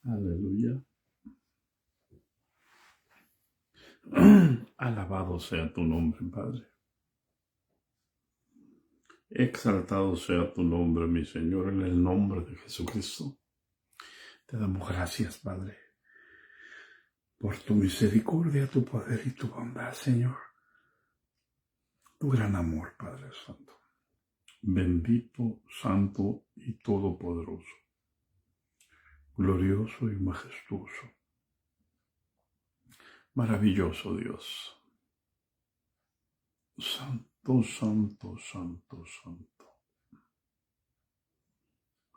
Aleluya. Alabado sea tu nombre, Padre. Exaltado sea tu nombre, mi Señor, en el nombre de Jesucristo. Te damos gracias, Padre, por tu misericordia, tu poder y tu bondad, Señor. Tu gran amor, Padre Santo. Bendito, santo y todopoderoso. Glorioso y majestuoso. Maravilloso Dios. Santo, santo, santo, santo.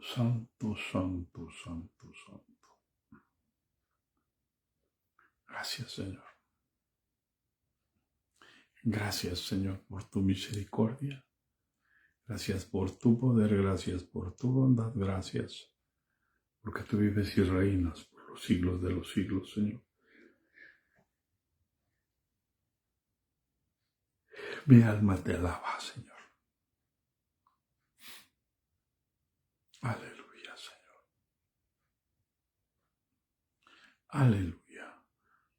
Santo, santo, santo, santo. Gracias, Señor. Gracias, Señor, por tu misericordia. Gracias por tu poder, gracias por tu bondad, gracias porque tú vives y reinas por los siglos de los siglos, Señor. Mi alma te alaba, Señor. Aleluya, Señor. Aleluya.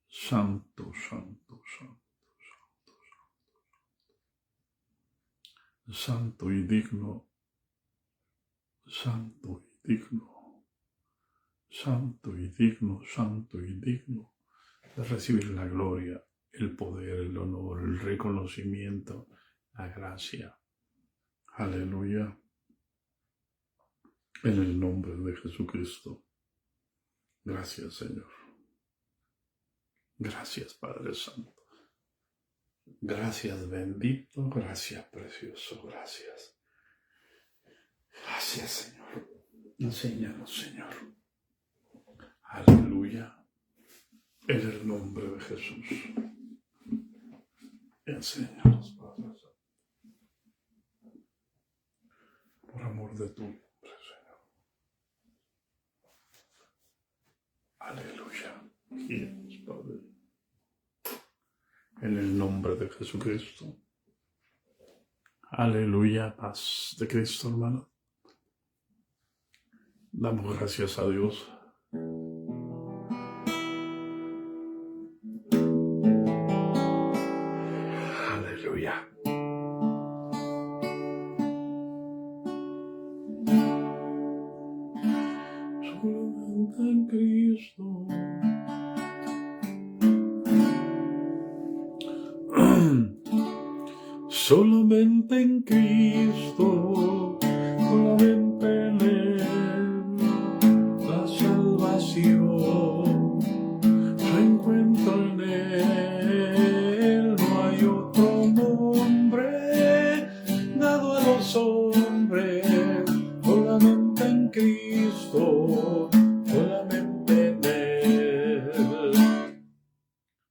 Santo, santo, santo, santo, santo. Santo y digno. Santo y digno. Santo y digno, santo y digno de recibir la gloria, el poder, el honor, el reconocimiento, la gracia. Aleluya. En el nombre de Jesucristo. Gracias, Señor. Gracias, Padre Santo. Gracias, bendito. Gracias, precioso. Gracias. Gracias, Señor. Enséñanos, Señor. Aleluya. En el nombre de Jesús. Enséñanos, Padre Santo. Por amor de tu nombre, Señor. Aleluya. Guíanos, Padre. En el nombre de Jesucristo. Aleluya. Paz de Cristo, hermano. Damos gracias a Dios. Aleluya. Solamente en Cristo. Solamente en Cristo. Solamente en Él. La salvación se encuentra en Él. No hay otro nombre dado a los hombres. Solamente en Cristo. Solamente en Él.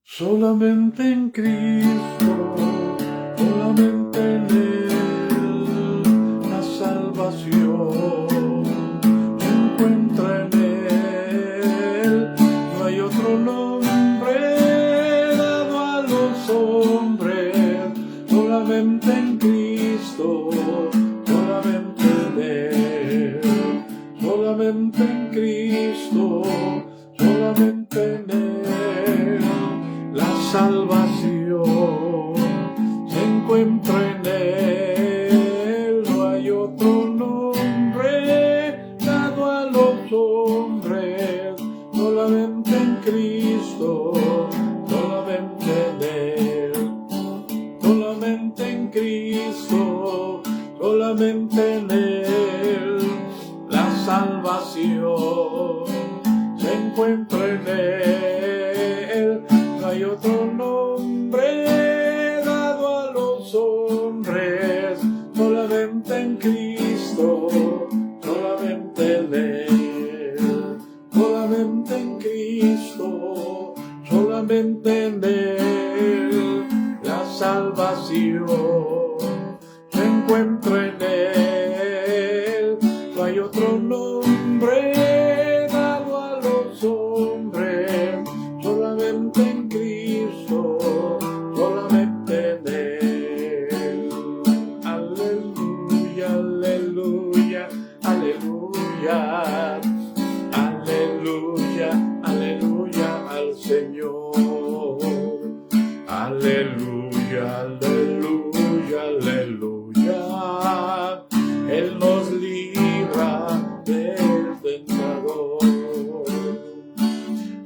Solamente en Cristo. Solamente en Él. La salvación se encuentra en Él. No hay otro nombre dado a los hombres. Solamente en Cristo. Solamente en Él. Solamente en Cristo. Solamente en Él. La salvación se encuentra en Él. No hay otro nombre dado a los hombres. Solamente en Cristo. Solamente en Él. Solamente en Cristo. Solamente en Él. La salvación se encuentra en Él. No hay otro nombre dado a los hombres. Solamente en Cristo. Solamente en Él. Solamente en Cristo. Solamente en Él. La salvación se encuentra en Él. No hay otro nombre dado a los hombres. tentador.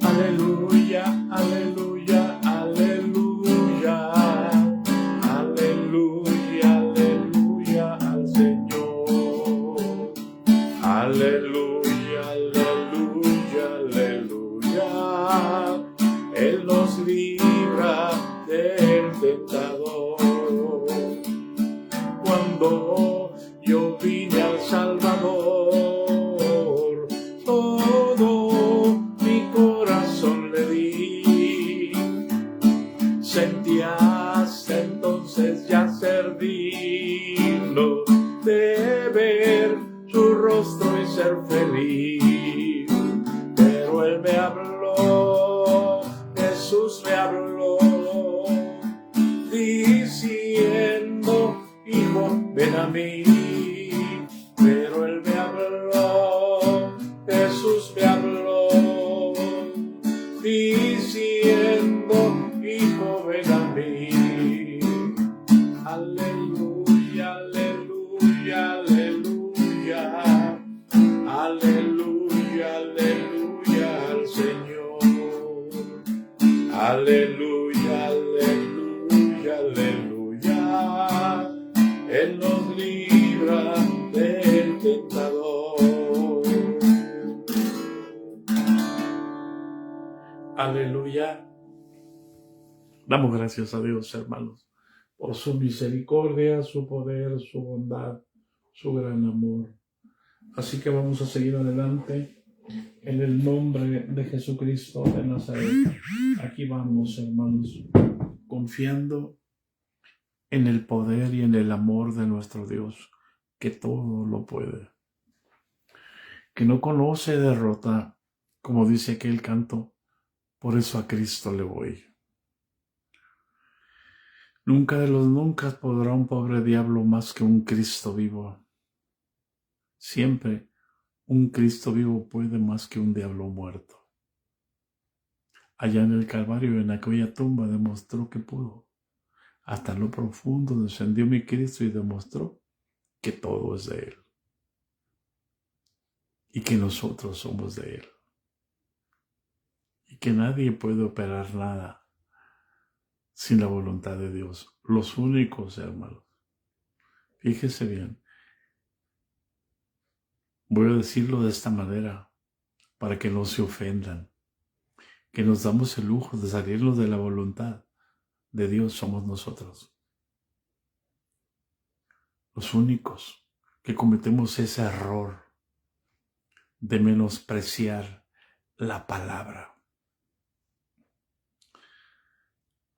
Aleluya, aleluya, aleluya, aleluya, aleluya al Señor. Aleluya, aleluya, aleluya. Él nos libra del tentador. Cuando yo vine al Salvador, todo mi corazón le di. Sentías entonces ya ser digno de ver su rostro y ser feliz. Pero Él me habló, Jesús me habló, diciendo: hijo, ven a mí. Pero Él me habló, Jesús me habló, diciendo: hijo, ven a mí. Aleluya, aleluya, aleluya, aleluya, aleluya al Señor. Aleluya, aleluya, aleluya. Él nos libra del tentador. Aleluya. Damos gracias a Dios, hermanos, por su misericordia, su poder, su bondad, su gran amor. Así que vamos a seguir adelante en el nombre de Jesucristo de Nazaret. Aquí vamos, hermanos, confiando en el poder y en el amor de nuestro Dios, que todo lo puede, que no conoce derrota, como dice aquel canto: por eso a Cristo le voy. Nunca de los nunca podrá un pobre diablo más que un Cristo vivo. Siempre un Cristo vivo puede más que un diablo muerto. Allá en el Calvario, en aquella tumba, demostró que pudo. Hasta lo profundo descendió mi Cristo y demostró que todo es de Él y que nosotros somos de Él y que nadie puede operar nada sin la voluntad de Dios. Los únicos, hermanos. Fíjese bien. Voy a decirlo de esta manera para que no se ofendan. Que nos damos el lujo de salirnos de la voluntad de Dios somos nosotros. Los únicos que cometemos ese error de menospreciar la palabra.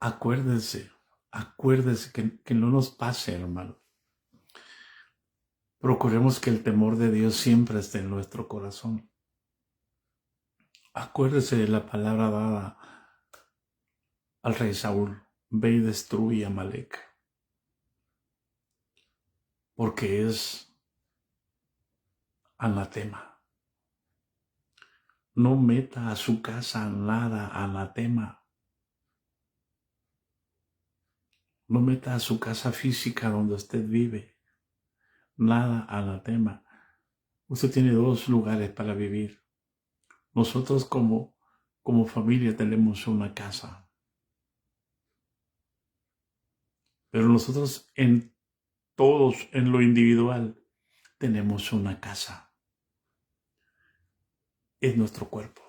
Acuérdense que no nos pase, hermano. Procuremos que el temor de Dios siempre esté en nuestro corazón. Acuérdese de la palabra dada al rey Saúl: ve y destruye a Amalek. Porque es anatema. No meta a su casa nada anatema. No meta a su casa física donde usted vive nada anatema. Usted tiene 2 lugares para vivir. Nosotros como familia tenemos una casa. Pero nosotros todos en lo individual tenemos una casa. Es nuestro cuerpo.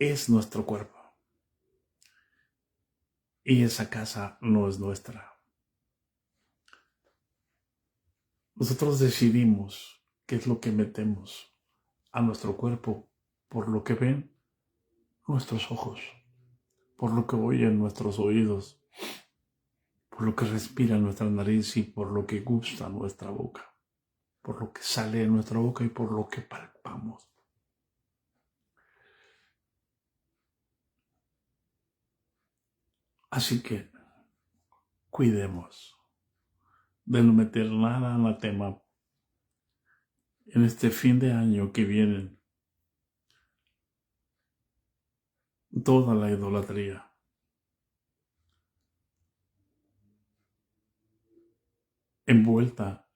Es nuestro cuerpo. Y esa casa no es nuestra. Nosotros decidimos qué es lo que metemos a nuestro cuerpo por lo que ven nuestros ojos, por lo que oyen nuestros oídos, por lo que respira nuestra nariz y por lo que gusta nuestra boca, por lo que sale de nuestra boca y por lo que palpamos. Así que cuidemos de no meter nada anatema en este fin de año que viene. Toda la idolatría. Envuelta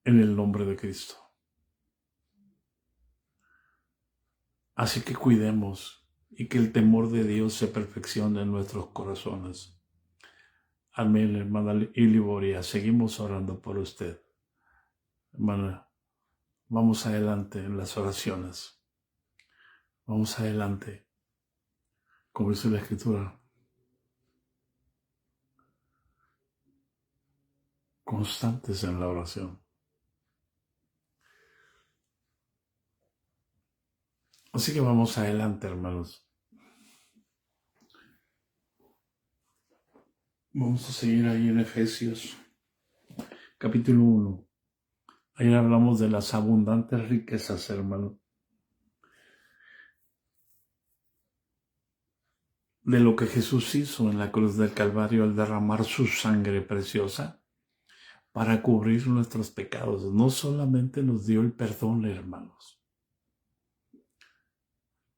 en el nombre de Cristo. Así que cuidemos y que el temor de Dios se perfeccione en nuestros corazones. Amén, hermana Iliboria. Seguimos orando por usted. Hermana, vamos adelante en las oraciones. Vamos adelante. Como dice la Escritura, constantes en la oración. Así que vamos adelante, hermanos. Vamos a seguir ahí en Efesios, capítulo 1. Ahí hablamos de las abundantes riquezas, hermanos. De lo que Jesús hizo en la cruz del Calvario al derramar su sangre preciosa para cubrir nuestros pecados. No solamente nos dio el perdón, hermanos.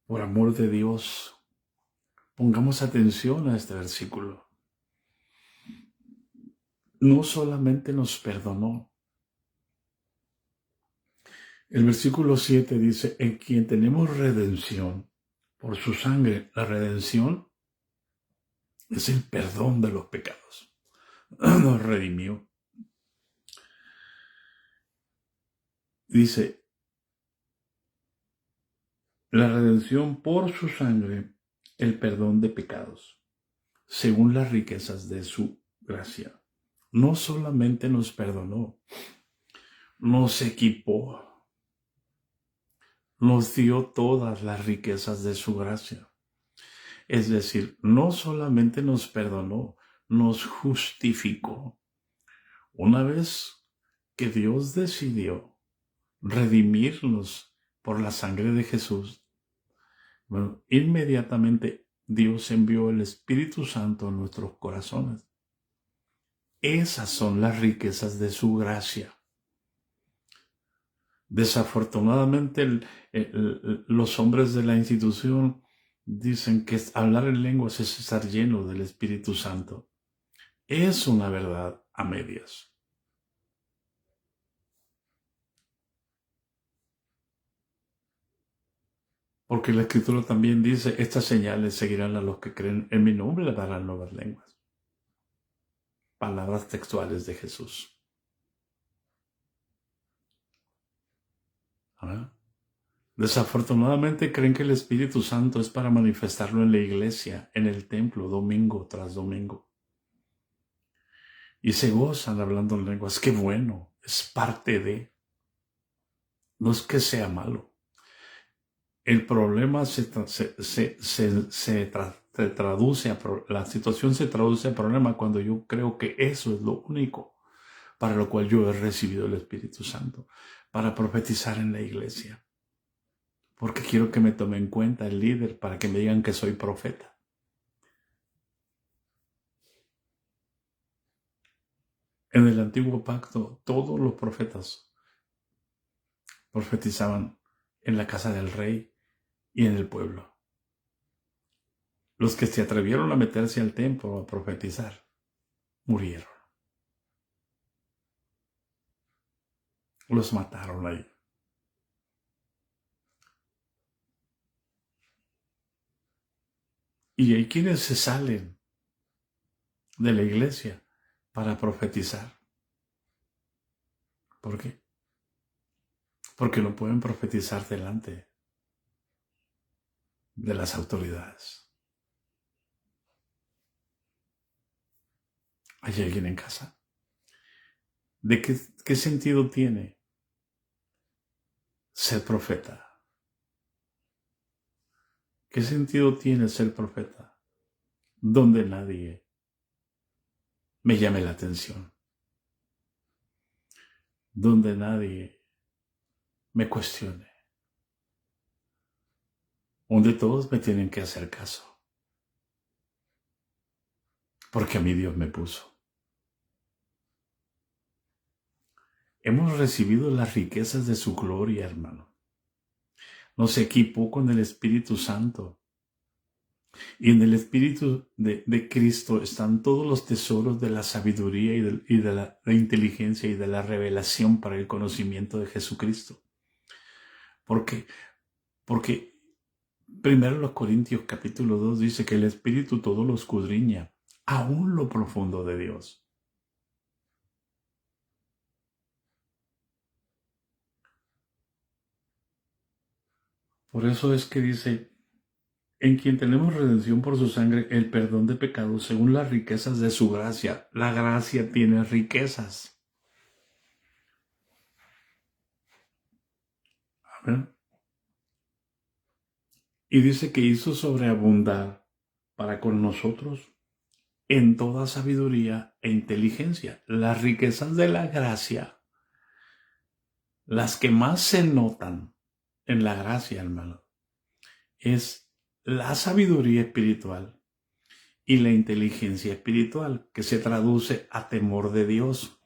Por amor de Dios, pongamos atención a este versículo. No solamente nos perdonó. El versículo 7 dice, en quien tenemos redención por su sangre. La redención es el perdón de los pecados. Nos redimió. Dice, la redención por su sangre, el perdón de pecados, según las riquezas de su gracia. No solamente nos perdonó, nos equipó, nos dio todas las riquezas de su gracia. Es decir, no solamente nos perdonó, nos justificó. Una vez que Dios decidió redimirnos por la sangre de Jesús, bueno, inmediatamente Dios envió el Espíritu Santo a nuestros corazones. Esas son las riquezas de su gracia. Desafortunadamente, los hombres de la institución dicen que hablar en lenguas es estar lleno del Espíritu Santo. Es una verdad a medias. Porque la Escritura también dice, estas señales seguirán a los que creen en mi nombre, le darán nuevas lenguas. Palabras textuales de Jesús. ¿Ah? Desafortunadamente creen que el Espíritu Santo es para manifestarlo en la iglesia, en el templo, domingo tras domingo. Y se gozan hablando en lenguas. ¡Qué bueno! Es parte de. No es que sea malo. El problema se traduce la situación se traduce a problema cuando yo creo que eso es lo único para lo cual yo he recibido el Espíritu Santo, para profetizar en la iglesia. Porque quiero que me tome en cuenta el líder para que me digan que soy profeta. En el antiguo pacto, todos los profetas profetizaban en la casa del rey y en el pueblo. Los que se atrevieron a meterse al templo a profetizar, murieron. Los mataron ahí. Y hay quienes se salen de la iglesia para profetizar. ¿Por qué? Porque no pueden profetizar delante de las autoridades. ¿Hay alguien en casa? ¿De qué sentido tiene ser profeta? ¿Qué sentido tiene ser profeta donde nadie me llame la atención? Donde nadie me cuestione. Donde todos me tienen que hacer caso. Porque a mí Dios me puso. Hemos recibido las riquezas de su gloria, hermano. Nos equipó con el Espíritu Santo. Y en el Espíritu de Cristo están todos los tesoros de la sabiduría y de la inteligencia y de la revelación para el conocimiento de Jesucristo. ¿Por qué? Porque 1 Corintios capítulo 2 dice que el Espíritu todo lo escudriña, aún lo profundo de Dios. Por eso es que dice, en quien tenemos redención por su sangre, el perdón de pecados según las riquezas de su gracia. La gracia tiene riquezas. A ver. Y dice que hizo sobreabundar para con nosotros en toda sabiduría e inteligencia. Las riquezas de la gracia, las que más se notan en la gracia, hermano, es la sabiduría espiritual y la inteligencia espiritual, que se traduce a temor de Dios.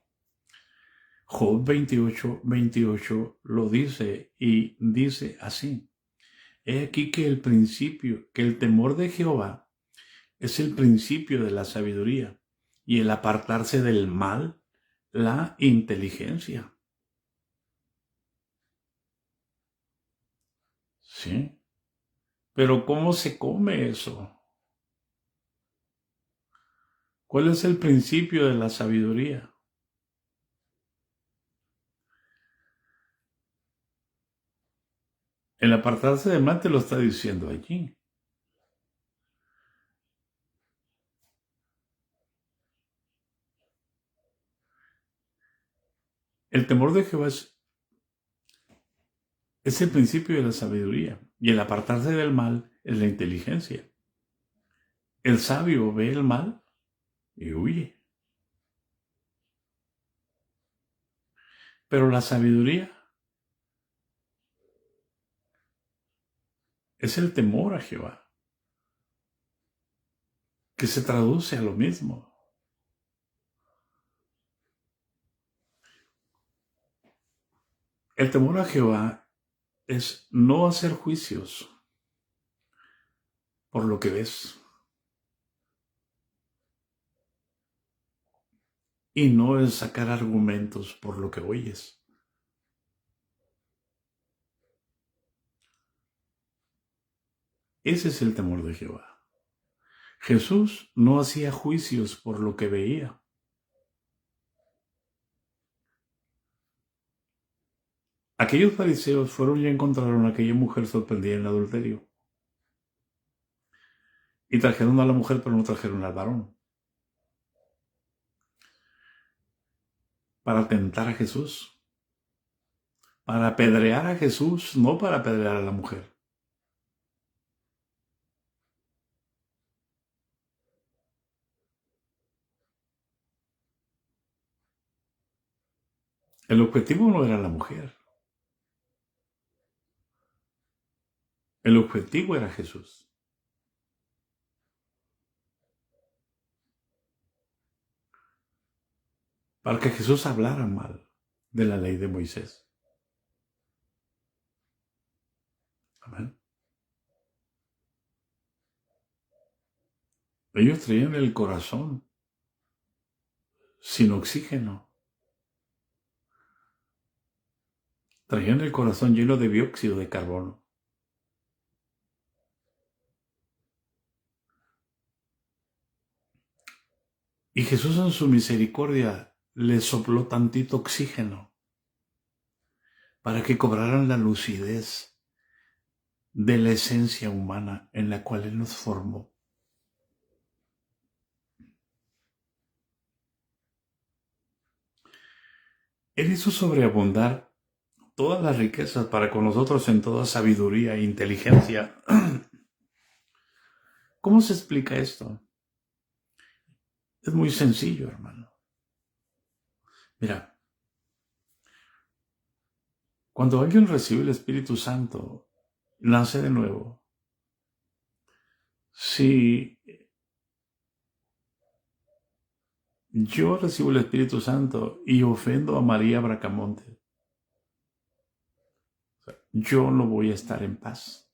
Job 28 lo dice y dice así: he aquí que el temor de Jehová es el principio de la sabiduría, y el apartarse del mal, la inteligencia. ¿Sí? Pero ¿cómo se come eso? ¿Cuál es el principio de la sabiduría? El apartarse del mal te lo está diciendo allí. El temor de Jehová es el principio de la sabiduría, y el apartarse del mal es la inteligencia. El sabio ve el mal y huye. Pero la sabiduría es el temor a Jehová, que se traduce a lo mismo. El temor a Jehová es no hacer juicios por lo que ves, y no es sacar argumentos por lo que oyes. Ese es el temor de Jehová. Jesús no hacía juicios por lo que veía. Aquellos fariseos fueron y encontraron a aquella mujer sorprendida en el adulterio. Y trajeron a la mujer, pero no trajeron al varón. Para tentar a Jesús. Para apedrear a Jesús, no para apedrear a la mujer. El objetivo no era la mujer. El objetivo era Jesús. Para que Jesús hablara mal de la ley de Moisés. Amén. Ellos traían el corazón sin oxígeno. Traían el corazón lleno de dióxido de carbono. Y Jesús en su misericordia les sopló tantito oxígeno para que cobraran la lucidez de la esencia humana en la cual Él nos formó. Él hizo sobreabundar todas las riquezas para con nosotros en toda sabiduría e inteligencia. ¿Cómo se explica esto? Es muy sencillo, hermano. Mira, cuando alguien recibe el Espíritu Santo, nace de nuevo. Si yo recibo el Espíritu Santo y ofendo a María Bracamonte, yo no voy a estar en paz.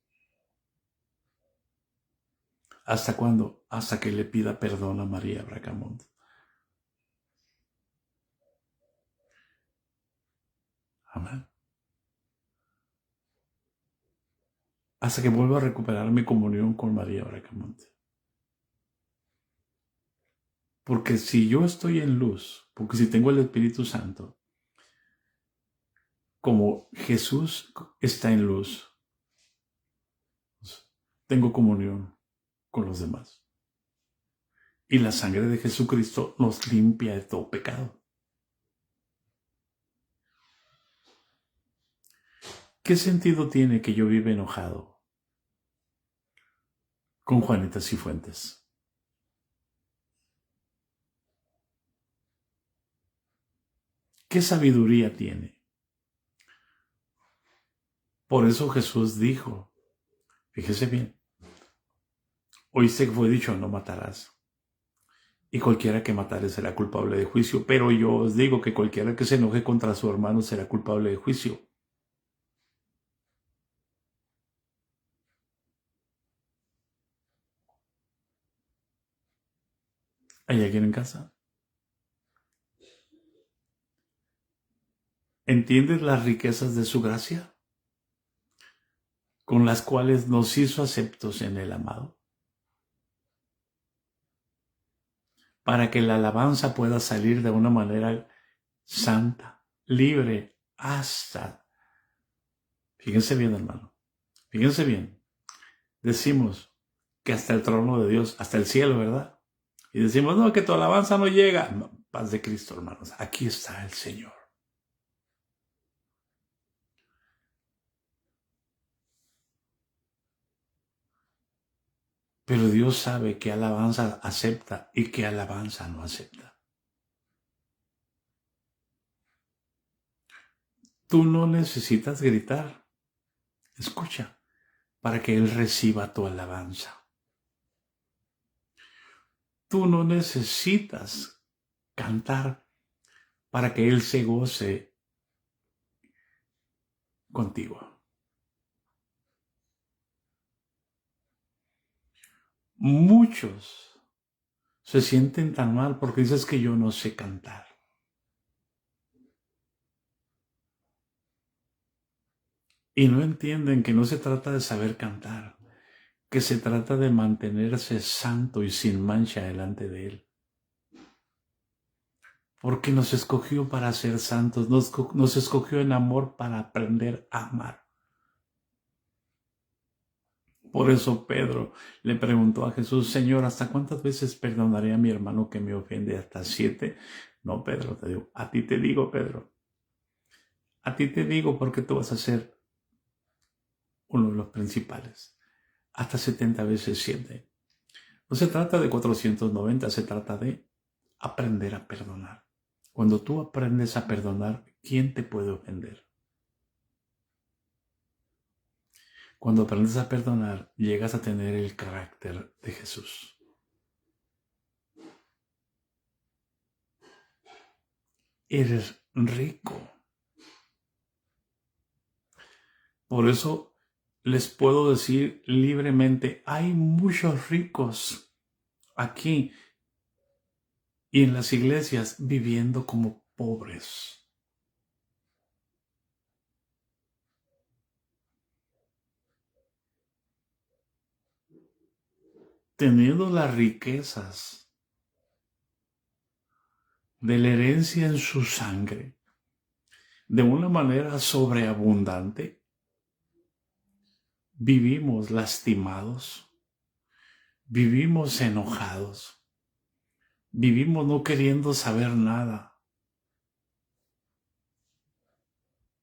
¿Hasta cuándo? Hasta que le pida perdón a María Bracamonte. Amén. Hasta que vuelva a recuperar mi comunión con María Bracamonte. Porque si yo estoy en luz, porque si tengo el Espíritu Santo, como Jesús está en luz, tengo comunión con los demás. Y la sangre de Jesucristo nos limpia de todo pecado. ¿Qué sentido tiene que yo viva enojado con Juanita Cifuentes? ¿Qué sabiduría tiene? Por eso Jesús dijo, fíjese bien, oíste que fue dicho, no matarás. Y cualquiera que matare será culpable de juicio. Pero yo os digo que cualquiera que se enoje contra su hermano será culpable de juicio. ¿Hay alguien en casa? ¿Entiendes las riquezas de su gracia? Con las cuales nos hizo aceptos en el amado. Para que la alabanza pueda salir de una manera santa, libre, hasta. Fíjense bien, hermano. Fíjense bien. Decimos que hasta el trono de Dios, hasta el cielo, ¿verdad? Y decimos, no, que tu alabanza no llega. No, paz de Cristo, hermanos. Aquí está el Señor. Pero Dios sabe qué alabanza acepta y qué alabanza no acepta. Tú no necesitas gritar. Escucha, para que Él reciba tu alabanza. Tú no necesitas cantar para que Él se goce contigo. Muchos se sienten tan mal porque dices que yo no sé cantar. Y no entienden que no se trata de saber cantar, que se trata de mantenerse santo y sin mancha delante de Él. Porque nos escogió para ser santos, nos escogió en amor para aprender a amar. Por eso Pedro le preguntó a Jesús, Señor, ¿hasta cuántas veces perdonaré a mi hermano que me ofende? ¿Hasta 7? No, Pedro, te digo, a ti te digo, Pedro. A ti te digo porque tú vas a ser uno de los principales. Hasta 70 veces 7. No se trata de 490, se trata de aprender a perdonar. Cuando tú aprendes a perdonar, ¿quién te puede ofender? Cuando aprendes a perdonar, llegas a tener el carácter de Jesús. Eres rico. Por eso les puedo decir libremente, hay muchos ricos aquí y en las iglesias viviendo como pobres. Teniendo las riquezas de la herencia en su sangre de una manera sobreabundante, vivimos lastimados, vivimos enojados, vivimos no queriendo saber nada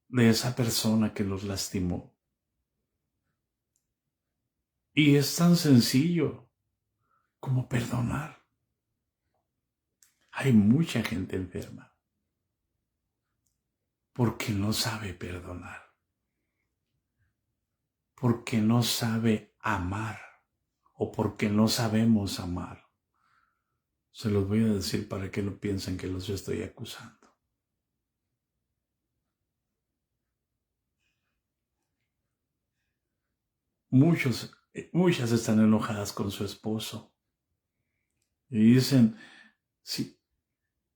de esa persona que nos lastimó. Y es tan sencillo como perdonar. Hay mucha gente enferma porque no sabe perdonar, porque no sabe amar o porque no sabemos amar. Se los voy a decir para que no piensen que los estoy acusando. Muchos Muchas están enojadas con su esposo y dicen, sí,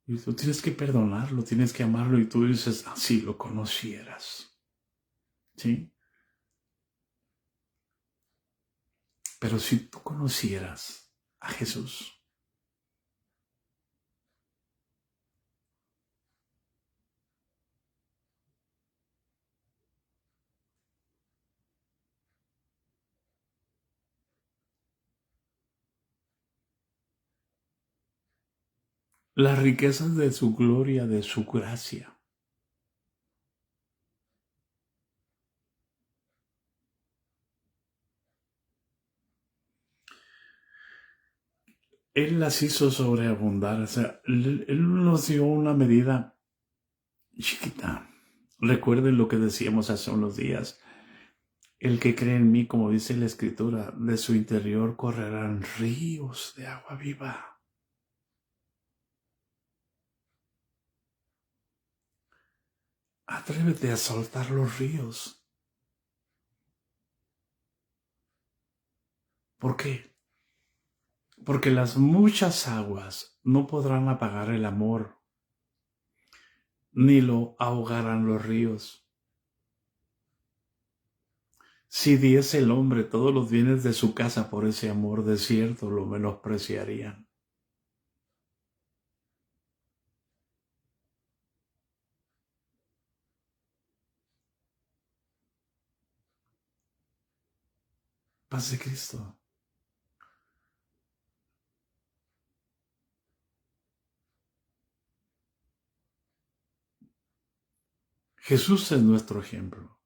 y tú tienes que perdonarlo, tienes que amarlo, y tú dices, si lo conocieras, ¿sí? Pero si tú conocieras a Jesús, las riquezas de su gloria, de su gracia, Él las hizo sobreabundar. O sea, Él nos dio una medida chiquita. Recuerden lo que decíamos hace unos días. El que cree en mí, como dice la Escritura, de su interior correrán ríos de agua viva. Atrévete a soltar los ríos. ¿Por qué? Porque las muchas aguas no podrán apagar el amor, ni lo ahogarán los ríos. Si diese el hombre todos los bienes de su casa por ese amor, de cierto lo menospreciarían. Paz de Cristo. Jesús es nuestro ejemplo.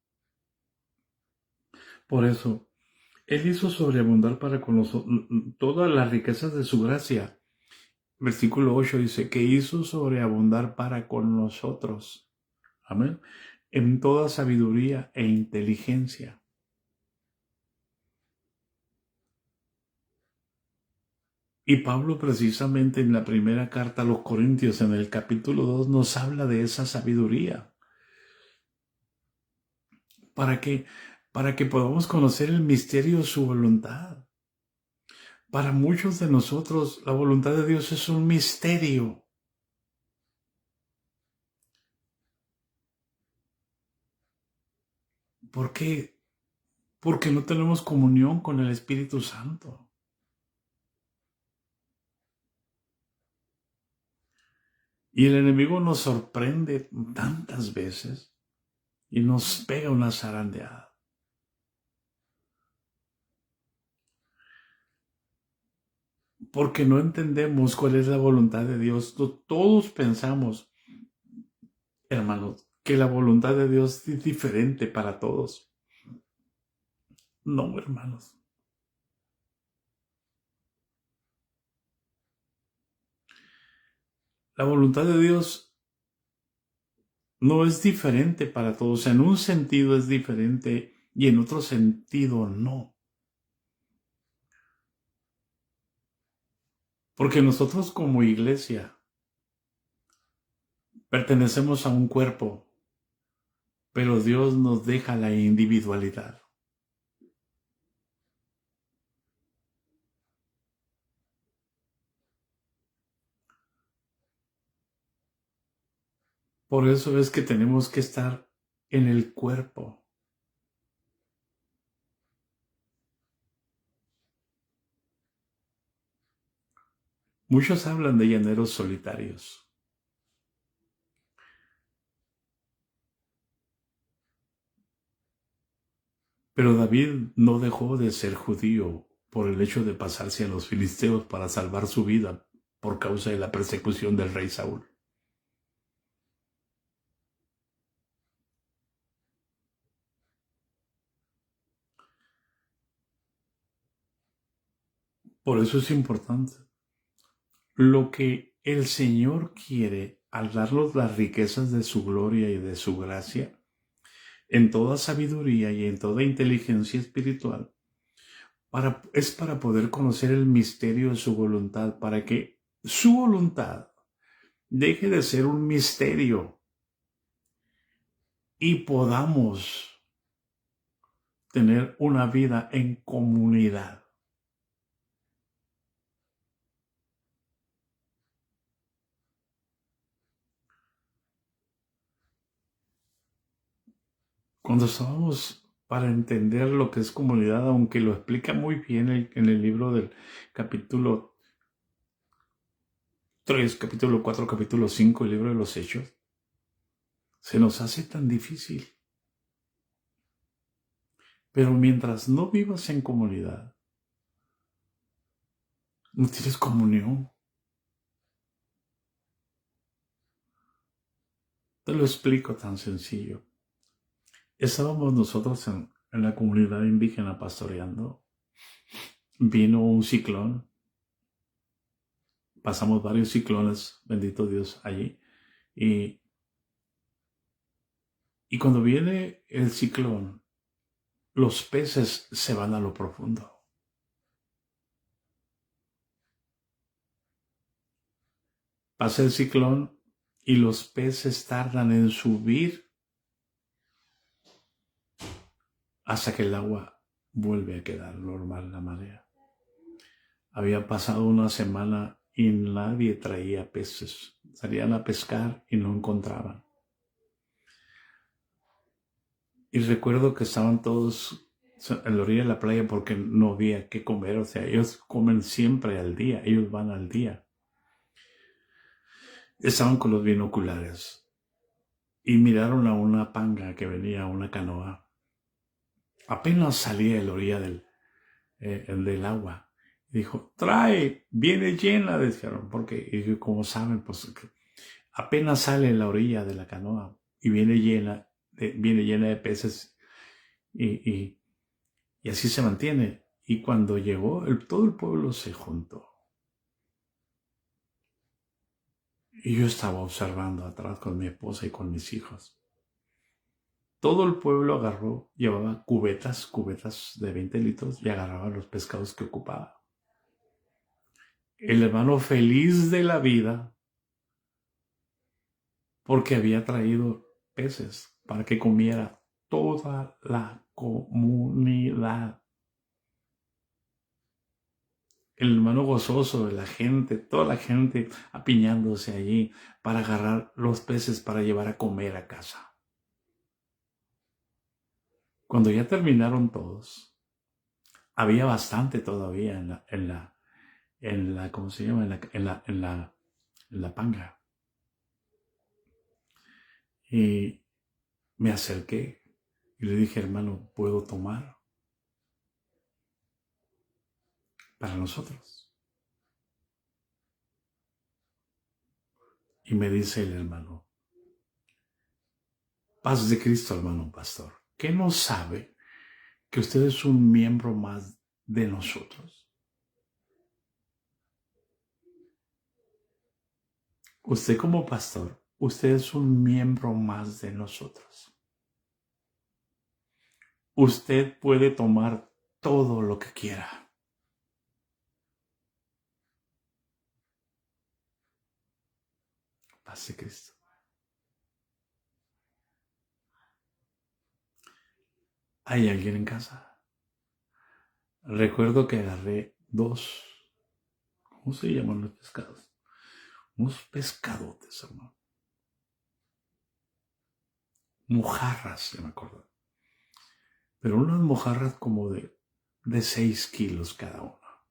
Por eso, Él hizo sobreabundar para con nosotros todas las riquezas de su gracia. Versículo 8 dice que hizo sobreabundar para con nosotros. Amén. En toda sabiduría e inteligencia. Y Pablo precisamente en la primera carta a los Corintios, en el capítulo 2, nos habla de esa sabiduría. ¿Para qué? Para que podamos conocer el misterio de su voluntad. Para muchos de nosotros, la voluntad de Dios es un misterio. ¿Por qué? Porque no tenemos comunión con el Espíritu Santo. Y el enemigo nos sorprende tantas veces y nos pega una zarandeada. Porque no entendemos cuál es la voluntad de Dios. Todos pensamos, hermanos, que la voluntad de Dios es diferente para todos. No, hermanos. La voluntad de Dios no es diferente para todos. En un sentido es diferente y en otro sentido no. Porque nosotros como iglesia pertenecemos a un cuerpo, pero Dios nos deja la individualidad. Por eso es que tenemos que estar en el cuerpo. Muchos hablan de llaneros solitarios. Pero David no dejó de ser judío por el hecho de pasarse a los filisteos para salvar su vida por causa de la persecución del rey Saúl. Por eso es importante. Lo que el Señor quiere al darnos las riquezas de su gloria y de su gracia, en toda sabiduría y en toda inteligencia espiritual, es para poder conocer el misterio de su voluntad, para que su voluntad deje de ser un misterio y podamos tener una vida en comunidad. Cuando estábamos para entender lo que es comunidad, aunque lo explica muy bien en el libro del capítulo 3, capítulo 4, capítulo 5, el libro de los Hechos, se nos hace tan difícil. Pero mientras no vivas en comunidad, no tienes comunión. Te lo explico tan sencillo. Estábamos nosotros en la comunidad indígena pastoreando. Vino un ciclón. Pasamos varios ciclones, bendito Dios, allí. Y cuando viene el ciclón, los peces se van a lo profundo. Pasa el ciclón y los peces tardan en subir hasta que el agua vuelve a quedar normal, la marea. Había pasado una semana y nadie traía peces. Salían a pescar y no encontraban. Y recuerdo que estaban todos en la orilla de la playa porque no había qué comer. O sea, ellos comen siempre al día. Ellos van al día. Estaban con los binoculares y miraron a una panga que venía a una canoa. Apenas salía de la orilla del agua. Dijo, trae, viene llena, decían, porque, y como saben, pues apenas sale en la orilla de la canoa y viene llena de peces y así se mantiene. Y cuando llegó, todo el pueblo se juntó. Y yo estaba observando atrás con mi esposa y con mis hijos. Todo el pueblo agarró, llevaba cubetas de 20 litros y agarraba los pescados que ocupaba. El hermano feliz de la vida porque había traído peces para que comiera toda la comunidad. El hermano gozoso de la gente, toda la gente apiñándose allí para agarrar los peces para llevar a comer a casa. Cuando ya terminaron todos, había bastante todavía en la ¿cómo se llama? En la panga. Y me acerqué y le dije, hermano, ¿puedo tomar? Para nosotros. Y me dice el hermano, paz de Cristo, hermano pastor, ¿qué no sabe que usted es un miembro más de nosotros? Usted como pastor, usted es un miembro más de nosotros. Usted puede tomar todo lo que quiera. Paz de Cristo. ¿Hay alguien en casa? Recuerdo que agarré ¿cómo se llaman los pescados? Unos pescadotes, hermano. Mojarras, ya me acuerdo. Pero unas mojarras como de 6 kilos cada una.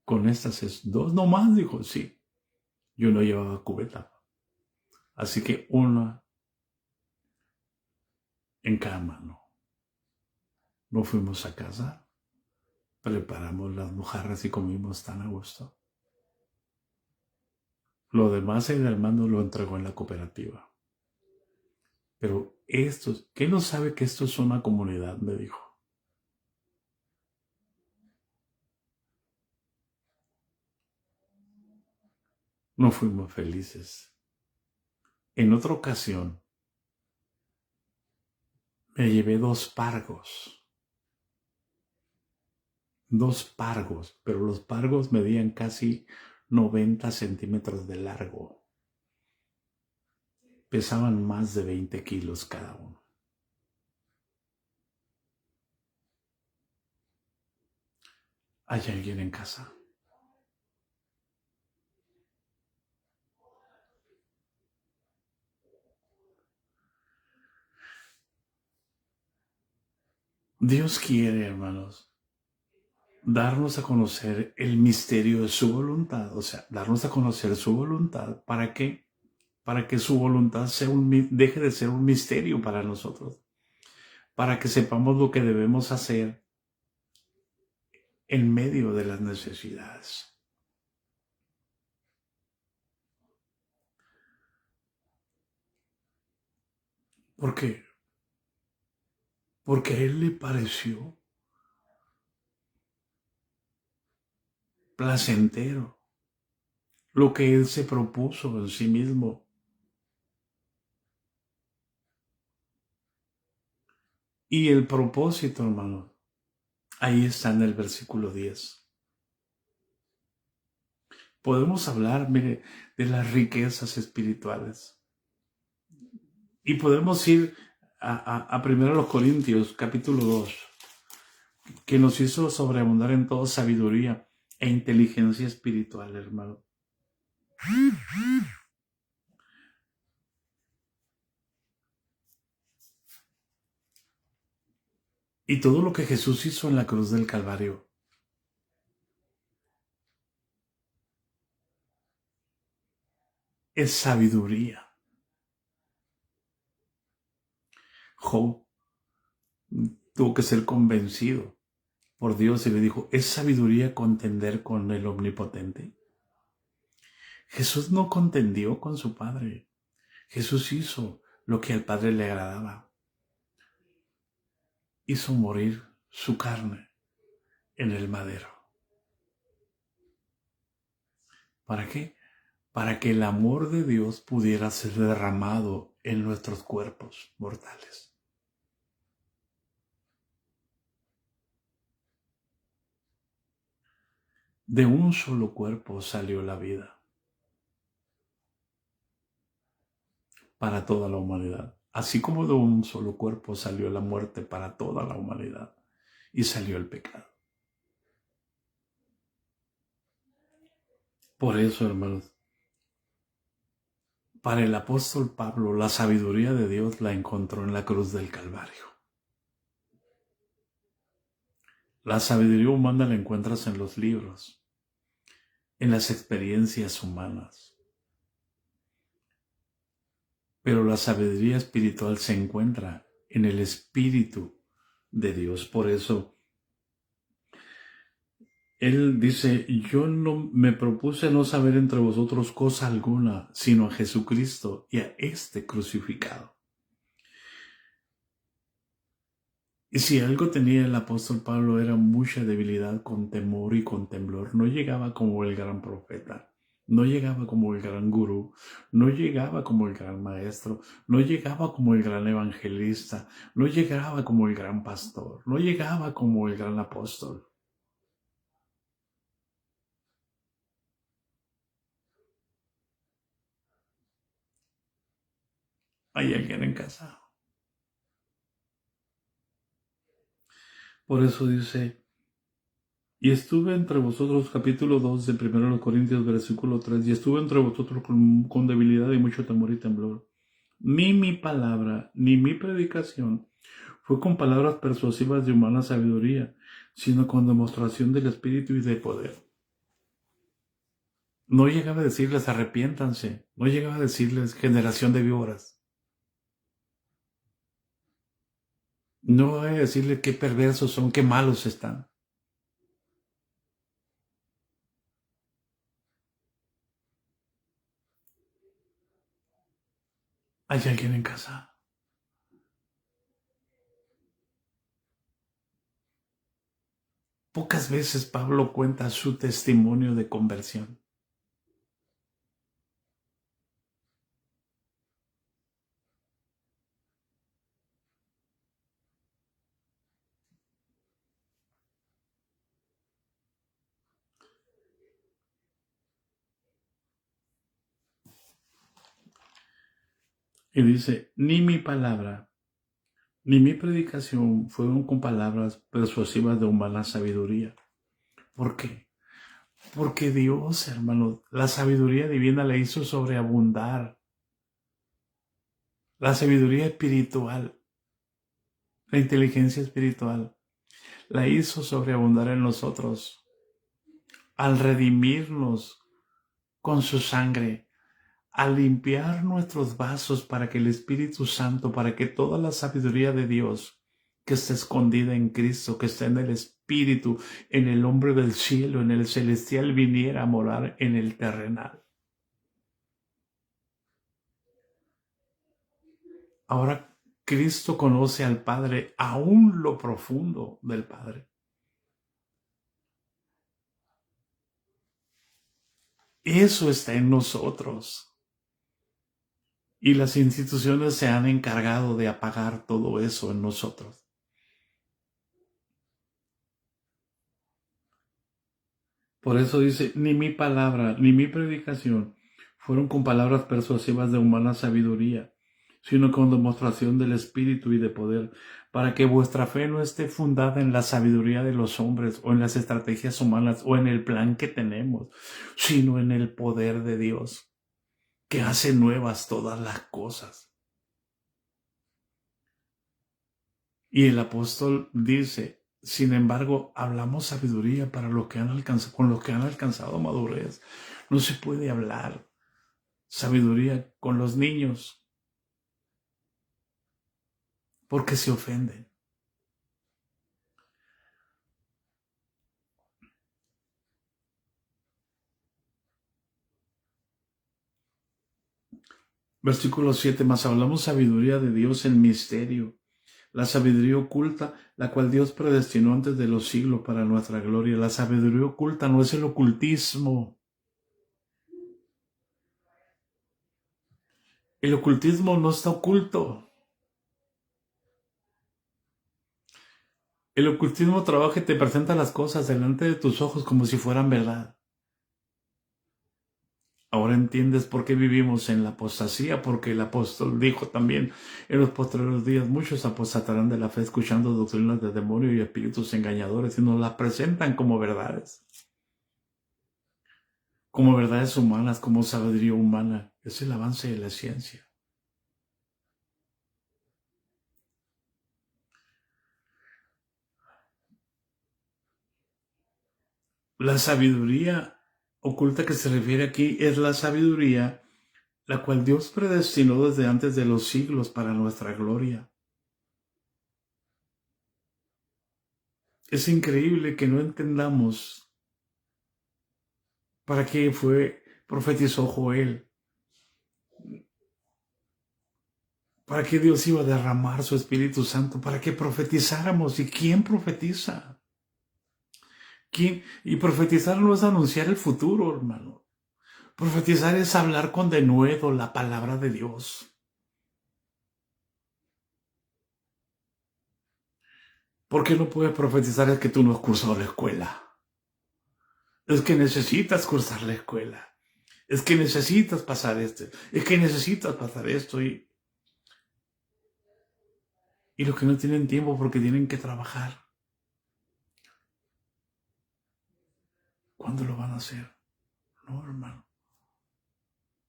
Con estas es 2 nomás, dijo, sí. Yo no llevaba cubeta. Así que una en cada mano. Nos fuimos a casa, preparamos las mojarras y comimos tan a gusto. Lo demás el hermano lo entregó en la cooperativa. Pero ¿qué no sabe que esto es una comunidad? Me dijo. No fuimos felices. En otra ocasión, me llevé 2 pargos. 2 pargos, pero los pargos medían casi 90 centímetros de largo. Pesaban más de 20 kilos cada uno. ¿Hay alguien en casa? Dios quiere, hermanos, darnos a conocer el misterio de su voluntad, o sea, darnos a conocer su voluntad. ¿Para qué? Para que su voluntad deje de ser un misterio para nosotros, para que sepamos lo que debemos hacer en medio de las necesidades. ¿Por qué? Porque a Él le pareció placentero lo que Él se propuso en sí mismo. Y el propósito, hermano, ahí está en el versículo 10. Podemos hablar, mire, de las riquezas espirituales. Y podemos ir a 1 Corintios, capítulo 2, que nos hizo sobreabundar en toda sabiduría e inteligencia espiritual, hermano. Y todo lo que Jesús hizo en la cruz del Calvario es sabiduría. Job tuvo que ser convencido por Dios y le dijo, ¿es sabiduría contender con el Omnipotente? Jesús no contendió con su Padre. Jesús hizo lo que al Padre le agradaba. Hizo morir su carne en el madero. ¿Para qué? Para que el amor de Dios pudiera ser derramado en nuestros cuerpos mortales. De un solo cuerpo salió la vida para toda la humanidad, así como de un solo cuerpo salió la muerte para toda la humanidad y salió el pecado. Por eso, hermanos, para el apóstol Pablo, la sabiduría de Dios la encontró en la cruz del Calvario. La sabiduría humana la encuentras en los libros, en las experiencias humanas. Pero la sabiduría espiritual se encuentra en el Espíritu de Dios. Por eso, Él dice, yo no me propuse no saber entre vosotros cosa alguna, sino a Jesucristo y a este crucificado. Y si algo tenía el apóstol Pablo era mucha debilidad con temor y con temblor. No llegaba como el gran profeta, no llegaba como el gran gurú, no llegaba como el gran maestro, no llegaba como el gran evangelista, no llegaba como el gran pastor, no llegaba como el gran apóstol. ¿Hay alguien en casa? Por eso dice, y estuve entre vosotros, capítulo 2 de 1 Corintios, versículo 3, y estuve entre vosotros con debilidad y mucho temor y temblor. Ni mi palabra, ni mi predicación fue con palabras persuasivas de humana sabiduría, sino con demostración del Espíritu y de poder. No llegaba a decirles arrepiéntanse, no llegaba a decirles generación de víboras. No voy a decirles qué perversos son, qué malos están. ¿Hay alguien en casa? Pocas veces Pablo cuenta su testimonio de conversión. Y dice, ni mi palabra, ni mi predicación fueron con palabras persuasivas de humana sabiduría. ¿Por qué? Porque Dios, hermano, la sabiduría divina la hizo sobreabundar. La sabiduría espiritual, la inteligencia espiritual, la hizo sobreabundar en nosotros al redimirnos con su sangre, al limpiar nuestros vasos para que el Espíritu Santo, para que toda la sabiduría de Dios que está escondida en Cristo, que está en el Espíritu, en el hombre del cielo, en el celestial, viniera a morar en el terrenal. Ahora Cristo conoce al Padre, aún lo profundo del Padre. Eso está en nosotros. Y las instituciones se han encargado de apagar todo eso en nosotros. Por eso dice, ni mi palabra, ni mi predicación fueron con palabras persuasivas de humana sabiduría, sino con demostración del Espíritu y de poder, para que vuestra fe no esté fundada en la sabiduría de los hombres o en las estrategias humanas o en el plan que tenemos, sino en el poder de Dios, que hace nuevas todas las cosas. Y el apóstol dice, sin embargo, hablamos sabiduría para los que han alcanzado, con los que han alcanzado madurez. No se puede hablar sabiduría con los niños porque se ofenden. Versículo 7, más hablamos sabiduría de Dios en misterio, la sabiduría oculta, la cual Dios predestinó antes de los siglos para nuestra gloria. La sabiduría oculta no es el ocultismo. El ocultismo no está oculto. El ocultismo trabaja y te presenta las cosas delante de tus ojos como si fueran verdad. Ahora entiendes por qué vivimos en la apostasía, porque el apóstol dijo también, en los postreros días muchos apostatarán de la fe escuchando doctrinas de demonios y espíritus engañadores y nos las presentan como verdades humanas, como sabiduría humana. Es el avance de la ciencia. La sabiduría oculta que se refiere aquí es la sabiduría la cual Dios predestinó desde antes de los siglos para nuestra gloria. Es increíble que no entendamos para qué profetizó Joel, para qué Dios iba a derramar su Espíritu Santo, para que profetizáramos. ¿Y quién profetiza? ¿Quién? Y profetizar no es anunciar el futuro, hermano. Profetizar es hablar con denuedo la palabra de Dios. ¿Por qué no puedes profetizar? Es que tú no has cursado la escuela. Es que necesitas cursar la escuela. Es que necesitas pasar esto. Es que necesitas pasar esto. Y los que no tienen tiempo porque tienen que trabajar. ¿Cuándo lo van a hacer? No, hermano.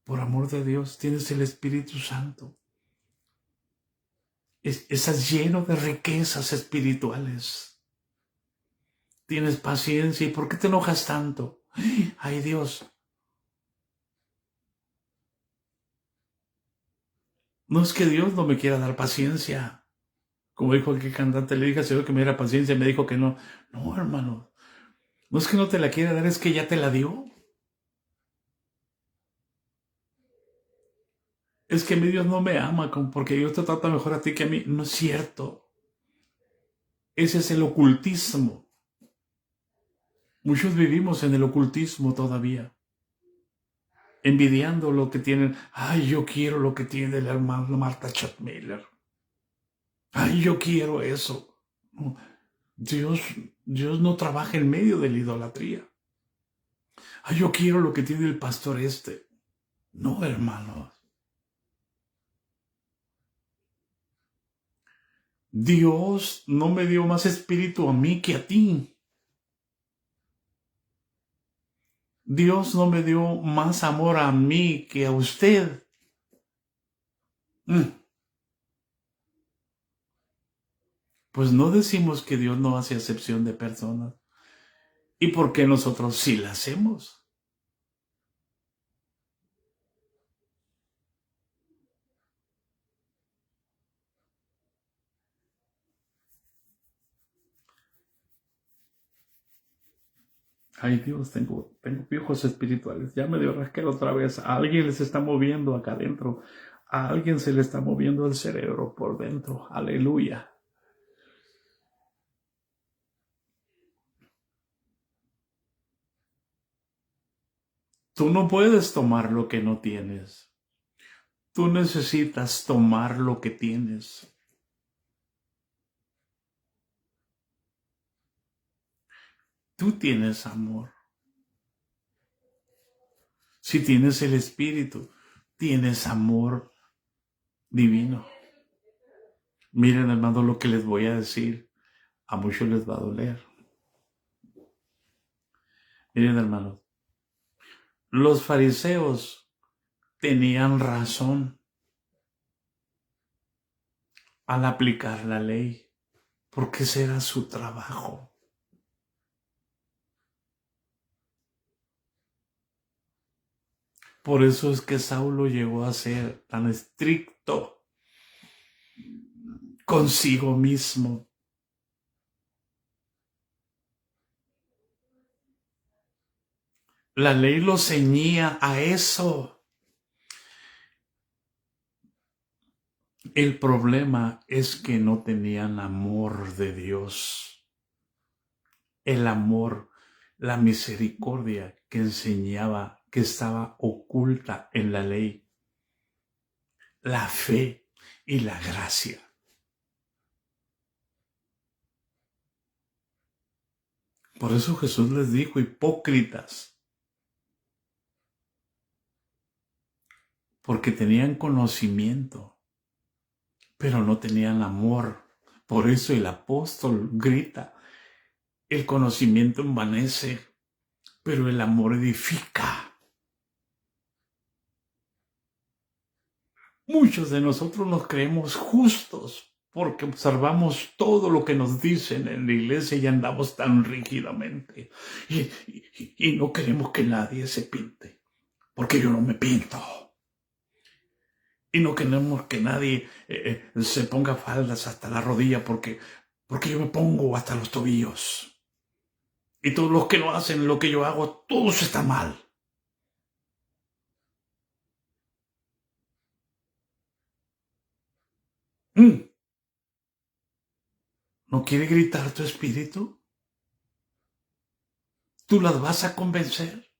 Por amor de Dios, tienes el Espíritu Santo. Estás lleno de riquezas espirituales. Tienes paciencia. ¿Y por qué te enojas tanto? Ay, Dios. No es que Dios no me quiera dar paciencia. Como dijo aquel cantante, le dije al Señor que me diera paciencia, me dijo que no. No, hermano. No es que no te la quiera dar, es que ya te la dio. Es que mi Dios no me ama porque Dios te trata mejor a ti que a mí. No es cierto. Ese es el ocultismo. Muchos vivimos en el ocultismo todavía. Envidiando lo que tienen. Ay, yo quiero lo que tiene la hermana Marta Chatmiller. Ay, yo quiero eso. No, Dios no trabaja en medio de la idolatría. Ay, yo quiero lo que tiene el pastor este. No, hermanos. Dios no me dio más espíritu a mí que a ti. Dios no me dio más amor a mí que a usted. Pues no decimos que Dios no hace acepción de personas. ¿Y por qué nosotros sí la hacemos? Ay Dios, tengo piojos espirituales. Ya me dio rasquera otra vez. A alguien les está moviendo acá adentro. A alguien se le está moviendo el cerebro por dentro. Aleluya. Tú no puedes tomar lo que no tienes. Tú necesitas tomar lo que tienes. Tú tienes amor. Si tienes el Espíritu, tienes amor divino. Miren, hermano, lo que les voy a decir. A muchos les va a doler. Miren, hermanos. Los fariseos tenían razón al aplicar la ley, porque ese era su trabajo. Por eso es que Saulo llegó a ser tan estricto consigo mismo. La ley lo ceñía a eso. El problema es que no tenían amor de Dios. El amor, la misericordia que enseñaba, que estaba oculta en la ley. La fe y la gracia. Por eso Jesús les dijo, hipócritas, porque tenían conocimiento, pero no tenían amor. Por eso el apóstol grita, el conocimiento envanece, pero el amor edifica. Muchos de nosotros nos creemos justos porque observamos todo lo que nos dicen en la iglesia y andamos tan rígidamente. Y no queremos que nadie se pinte, porque yo no me pinto. Y no queremos que nadie se ponga faldas hasta la rodilla porque yo me pongo hasta los tobillos. Y todos los que no hacen lo que yo hago, todos están mal. ¿No quiere gritar tu espíritu? ¿Tú las vas a convencer?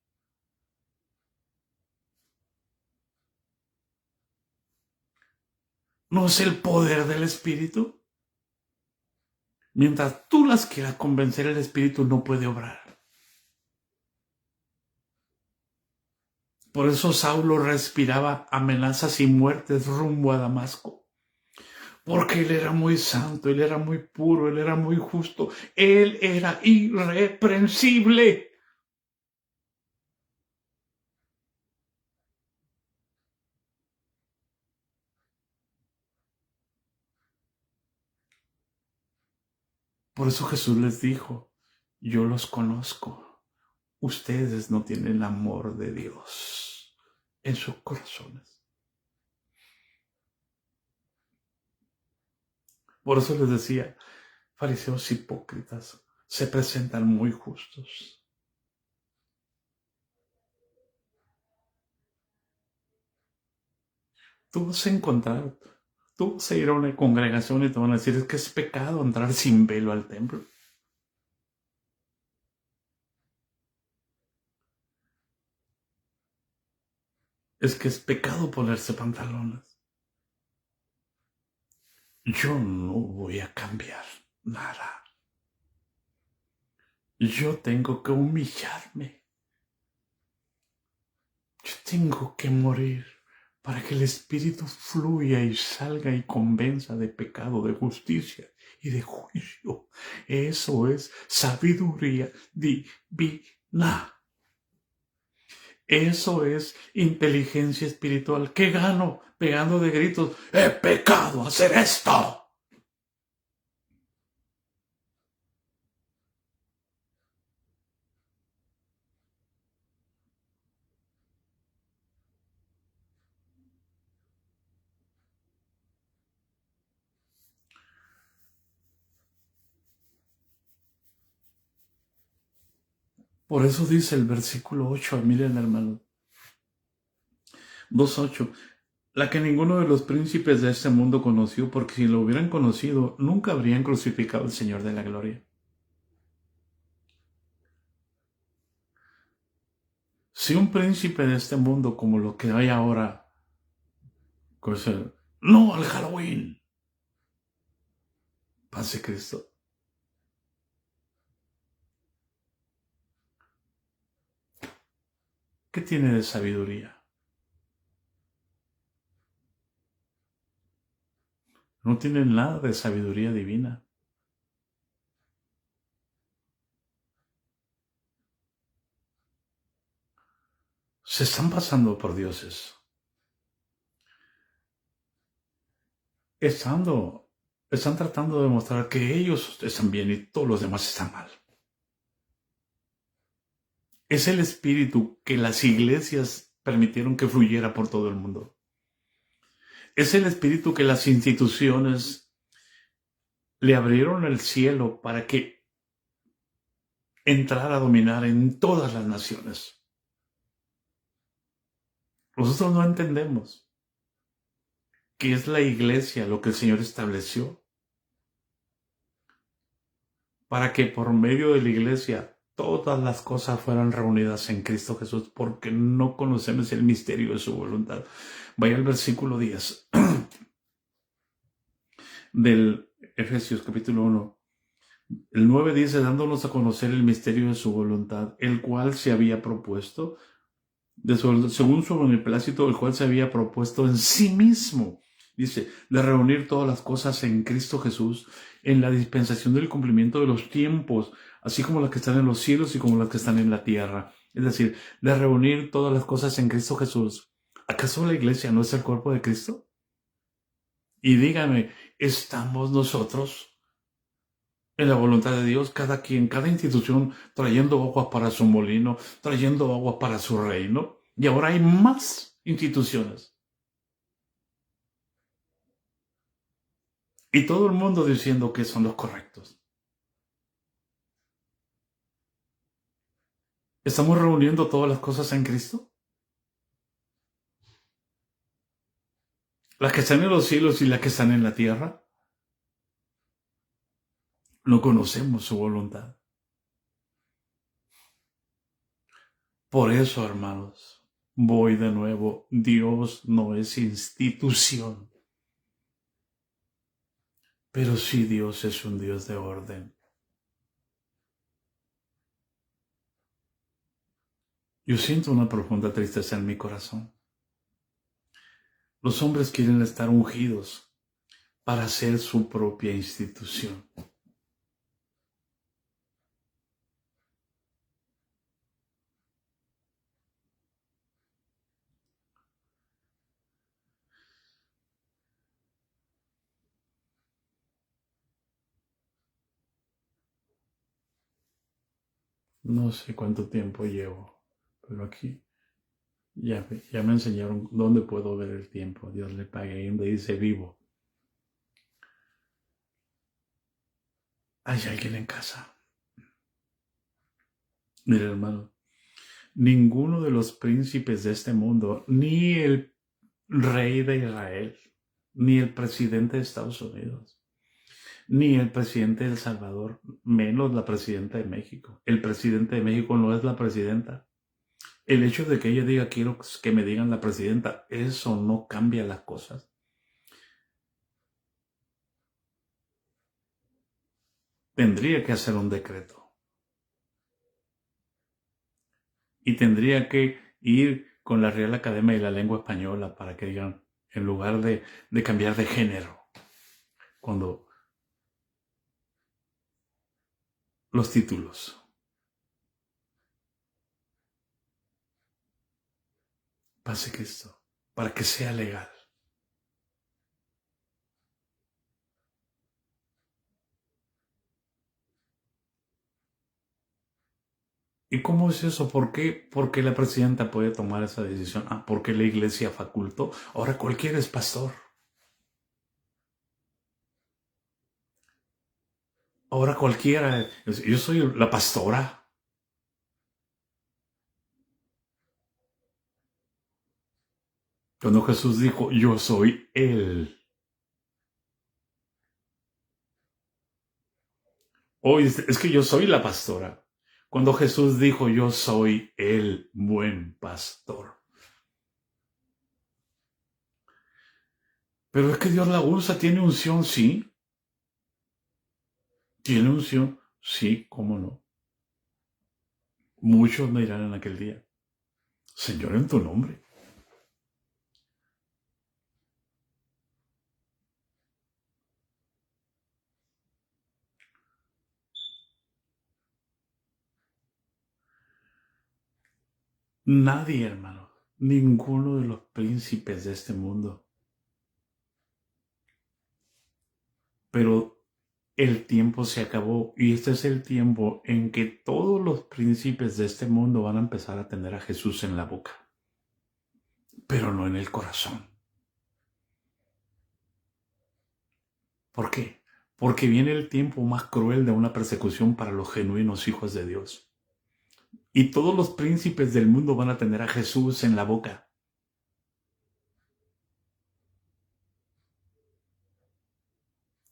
¿No es el poder del espíritu? Mientras tú las quieras convencer, el espíritu no puede obrar. Por eso Saulo respiraba amenazas y muertes rumbo a Damasco. Porque él era muy santo, él era muy puro, él era muy justo, él era irreprensible. Por eso Jesús les dijo, yo los conozco, ustedes no tienen el amor de Dios en sus corazones. Por eso les decía, fariseos hipócritas se presentan muy justos. Tú vas a encontrar, tú vas a ir a una congregación y te van a decir, es que es pecado entrar sin velo al templo. Es que es pecado ponerse pantalones. Yo no voy a cambiar nada. Yo tengo que humillarme. Yo tengo que morir para que el Espíritu fluya y salga y convenza de pecado, de justicia y de juicio. Eso es sabiduría divina. Eso es inteligencia espiritual. ¿Qué gano pegando de gritos? ¡He pecado hacer esto! Por eso dice el versículo 8, miren hermanos, 2:8, la que ninguno de los príncipes de este mundo conoció, porque si lo hubieran conocido, nunca habrían crucificado al Señor de la gloria. Si un príncipe de este mundo, como lo que hay ahora, no al Halloween, paz de Cristo, ¿qué tiene de sabiduría? No tiene nada de sabiduría divina. Se están pasando por dioses. Están tratando de demostrar que ellos están bien y todos los demás están mal. Es el espíritu que las iglesias permitieron que fluyera por todo el mundo. Es el espíritu que las instituciones le abrieron el cielo para que entrara a dominar en todas las naciones. Nosotros no entendemos que es la iglesia lo que el Señor estableció para que por medio de la iglesia todas las cosas fueran reunidas en Cristo Jesús, porque no conocemos el misterio de su voluntad. Vaya al versículo 10 del Efesios capítulo 1. El 9 dice, dándonos a conocer el misterio de su voluntad, el cual se había propuesto, según su beneplácito, el cual se había propuesto en sí mismo, dice, de reunir todas las cosas en Cristo Jesús, en la dispensación del cumplimiento de los tiempos, así como las que están en los cielos y como las que están en la tierra. Es decir, de reunir todas las cosas en Cristo Jesús. ¿Acaso la iglesia no es el cuerpo de Cristo? Y dígame, ¿estamos nosotros en la voluntad de Dios, cada quien, cada institución trayendo agua para su molino, trayendo agua para su reino? Y ahora hay más instituciones. Y todo el mundo diciendo que son los correctos. ¿Estamos reuniendo todas las cosas en Cristo? Las que están en los cielos y las que están en la tierra. No conocemos su voluntad. Por eso, hermanos, voy de nuevo. Dios no es institución. Pero sí Dios es un Dios de orden. Yo siento una profunda tristeza en mi corazón. Los hombres quieren estar ungidos para ser su propia institución. No sé cuánto tiempo llevo, pero aquí ya me enseñaron dónde puedo ver el tiempo. Dios le pague. Ahí donde dice vivo. ¿Hay alguien en casa? Mire, hermano, ninguno de los príncipes de este mundo, ni el rey de Israel, ni el presidente de Estados Unidos, ni el presidente de El Salvador, menos la presidenta de México. El presidente de México no es la presidenta. El hecho de que ella diga quiero que me digan la presidenta, eso no cambia las cosas. Tendría que hacer un decreto. Y tendría que ir con la Real Academia de la Lengua Española para que digan, en lugar de cambiar de género, cuando los títulos. pase Cristo, para que sea legal. ¿Y cómo es eso? ¿Por qué la presidenta puede tomar esa decisión? Porque la iglesia facultó. Ahora cualquiera es pastor. Ahora cualquiera, yo soy la pastora. Cuando Jesús dijo, yo soy Él. Hoy es que yo soy la pastora. Cuando Jesús dijo, yo soy el buen pastor. Pero es que Dios la usa, tiene unción, sí. Tiene unción, sí, cómo no. Muchos me dirán en aquel día, Señor, en tu nombre. Nadie, hermano, ninguno de los príncipes de este mundo. Pero el tiempo se acabó y este es el tiempo en que todos los príncipes de este mundo van a empezar a tener a Jesús en la boca, pero no en el corazón. ¿Por qué? Porque viene el tiempo más cruel de una persecución para los genuinos hijos de Dios. Y todos los príncipes del mundo van a tener a Jesús en la boca.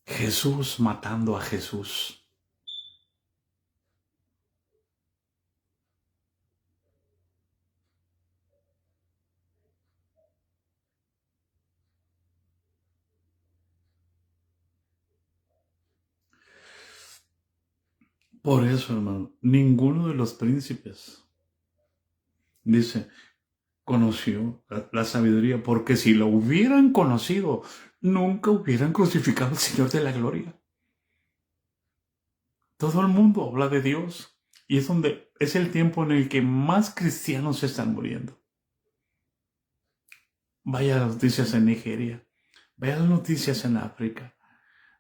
Jesús matando a Jesús. Por eso, hermano, ninguno de los príncipes, dice, conoció la sabiduría, porque si lo hubieran conocido, nunca hubieran crucificado al Señor de la gloria. Todo el mundo habla de Dios y es el tiempo en el que más cristianos están muriendo. Vaya las noticias en Nigeria, vaya las noticias en África,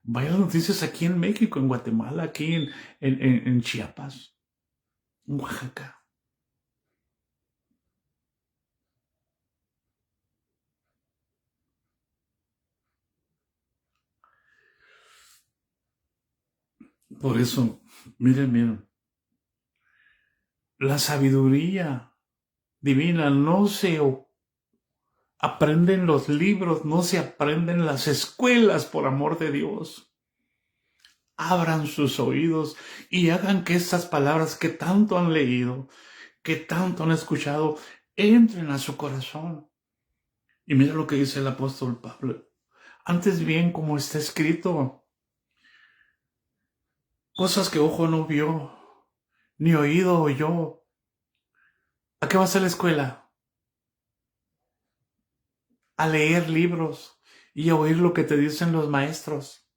vaya las noticias aquí en México, en Guatemala, aquí en Chiapas, en Oaxaca. Por eso, miren, la sabiduría divina no se aprende en los libros, no se aprende en las escuelas, por amor de Dios. Abran sus oídos y hagan que estas palabras que tanto han leído, que tanto han escuchado, entren a su corazón. Y mira lo que dice el apóstol Pablo. Antes bien, como está escrito, cosas que ojo no vio, ni oído oyó. ¿A qué vas a la escuela? A leer libros y a oír lo que te dicen los maestros.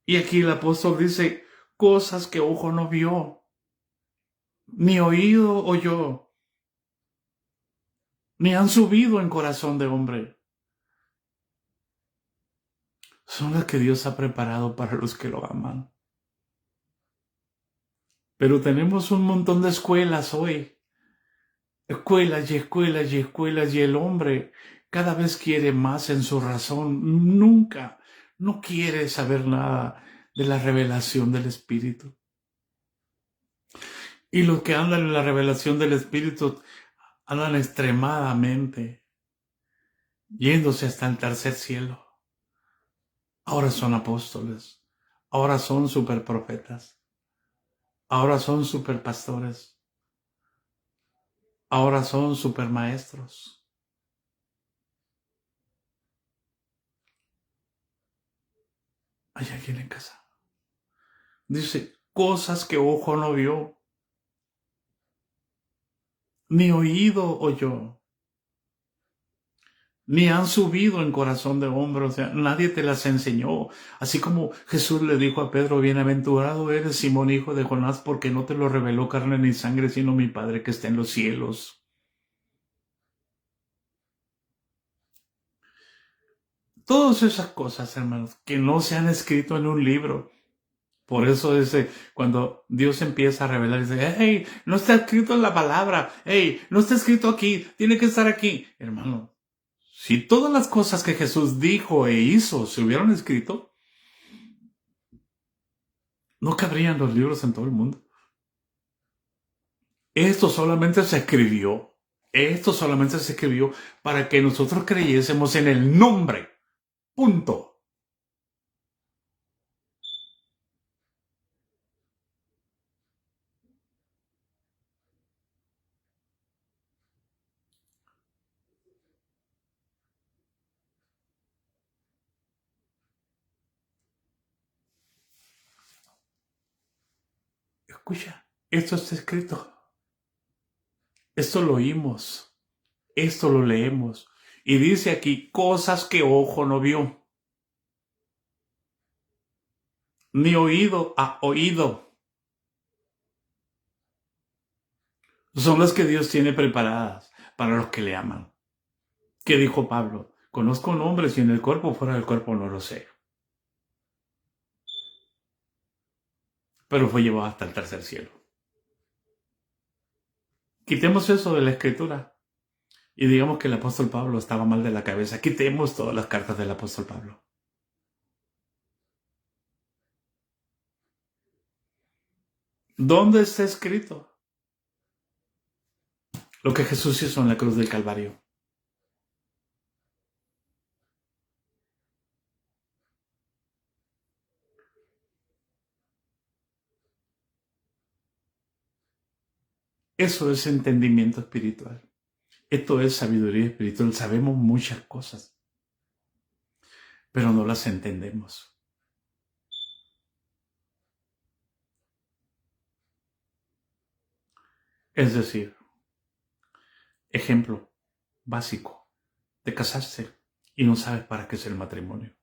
Y aquí el apóstol dice, cosas que ojo no vio, ni oído oyó, ni han subido en corazón de hombre. Son las que Dios ha preparado para los que lo aman. Pero tenemos un montón de escuelas hoy. Escuelas y escuelas y escuelas y el hombre cada vez quiere más en su razón. Nunca, no quiere saber nada de la revelación del Espíritu. Y los que andan en la revelación del Espíritu andan extremadamente, yéndose hasta el tercer cielo. Ahora son apóstoles, ahora son superprofetas, ahora son superpastores, ahora son supermaestros. Hay alguien en casa. Dice, cosas que ojo no vio, ni oído oyó, ni han subido en corazón de hombre, o sea, nadie te las enseñó. Así como Jesús le dijo a Pedro, bienaventurado eres Simón, hijo de Jonás, porque no te lo reveló carne ni sangre, sino mi Padre que está en los cielos. Todas esas cosas, hermanos, que no se han escrito en un libro. Por eso dice, cuando Dios empieza a revelar, dice, hey, no está escrito en la palabra, hey, no está escrito aquí, tiene que estar aquí. Hermano, si todas las cosas que Jesús dijo e hizo se hubieran escrito, no cabrían los libros en todo el mundo. Esto solamente se escribió para que nosotros creyésemos en el nombre. Punto. Escucha, esto está escrito. Esto lo oímos. Esto lo leemos. Y dice aquí, cosas que ojo no vio, ni oído ha oído. Son las que Dios tiene preparadas para los que le aman. ¿Qué dijo Pablo? Conozco nombres y en el cuerpo, fuera del cuerpo no lo sé. Pero fue llevado hasta el tercer cielo. Quitemos eso de la escritura y digamos que el apóstol Pablo estaba mal de la cabeza. Quitemos todas las cartas del apóstol Pablo. ¿Dónde está escrito lo que Jesús hizo en la cruz del Calvario? Eso es entendimiento espiritual. Esto es sabiduría espiritual. Sabemos muchas cosas, pero no las entendemos. Es decir, ejemplo básico, te casaste y no sabes para qué es el matrimonio.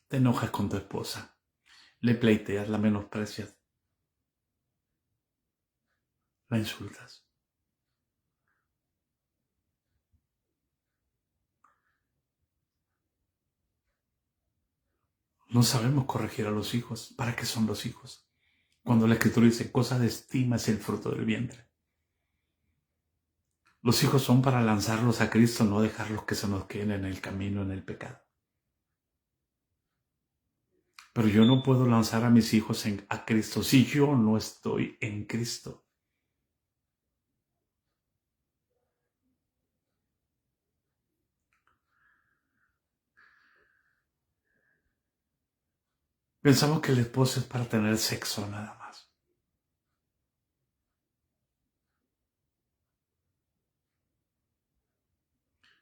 Te enojas con tu esposa, le pleiteas, la menosprecias, la insultas. No sabemos corregir a los hijos. ¿Para qué son los hijos? Cuando la Escritura dice, cosa de estima es el fruto del vientre. Los hijos son para lanzarlos a Cristo, no dejarlos que se nos queden en el camino, en el pecado. Pero yo no puedo lanzar a mis hijos a Cristo si yo no estoy en Cristo. Pensamos que el esposo es para tener sexo nada más.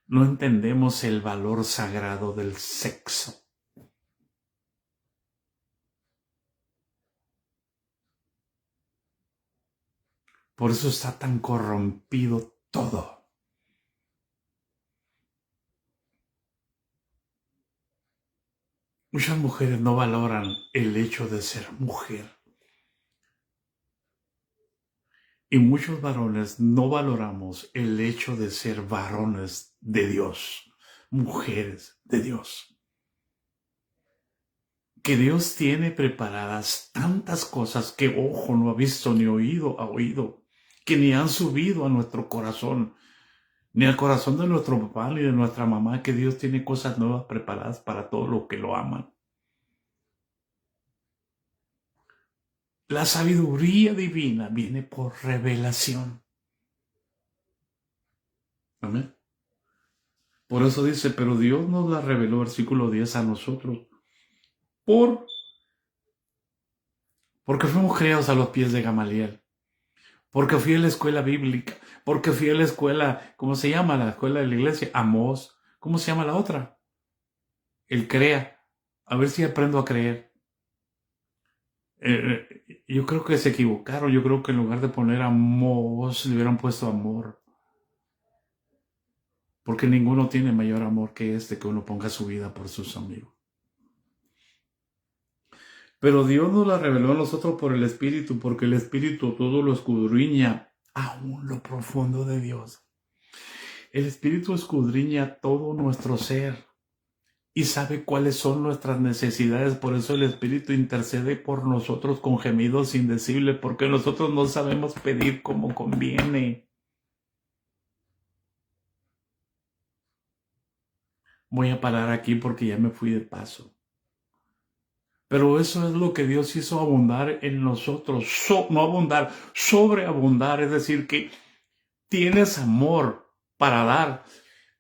No entendemos el valor sagrado del sexo. Por eso está tan corrompido todo. Muchas mujeres no valoran el hecho de ser mujer. Y muchos varones no valoramos el hecho de ser varones de Dios, mujeres de Dios. Que Dios tiene preparadas tantas cosas que ojo no ha visto ni oído ha oído, que ni han subido a nuestro corazón, ni al corazón de nuestro papá ni de nuestra mamá, que Dios tiene cosas nuevas preparadas para todos los que lo aman. La sabiduría divina viene por revelación. Amén. Por eso dice, pero Dios nos la reveló, versículo 10, a nosotros, porque fuimos criados a los pies de Gamaliel, porque fui a la escuela bíblica, porque fui a la escuela, ¿cómo se llama la escuela de la iglesia? Amós. ¿Cómo se llama la otra? El CREA. A ver si aprendo a creer. Yo creo que se equivocaron. Yo creo que en lugar de poner Amós, le hubieran puesto amor. Porque ninguno tiene mayor amor que que uno ponga su vida por sus amigos. Pero Dios nos la reveló a nosotros por el Espíritu, porque el Espíritu todo lo escudriña, aún lo profundo de Dios. El Espíritu escudriña todo nuestro ser y sabe cuáles son nuestras necesidades. Por eso el Espíritu intercede por nosotros con gemidos indecibles, porque nosotros no sabemos pedir como conviene. Voy a parar aquí porque ya me fui de paso. Pero eso es lo que Dios hizo abundar en nosotros. No abundar, sobreabundar. Es decir, que tienes amor para dar,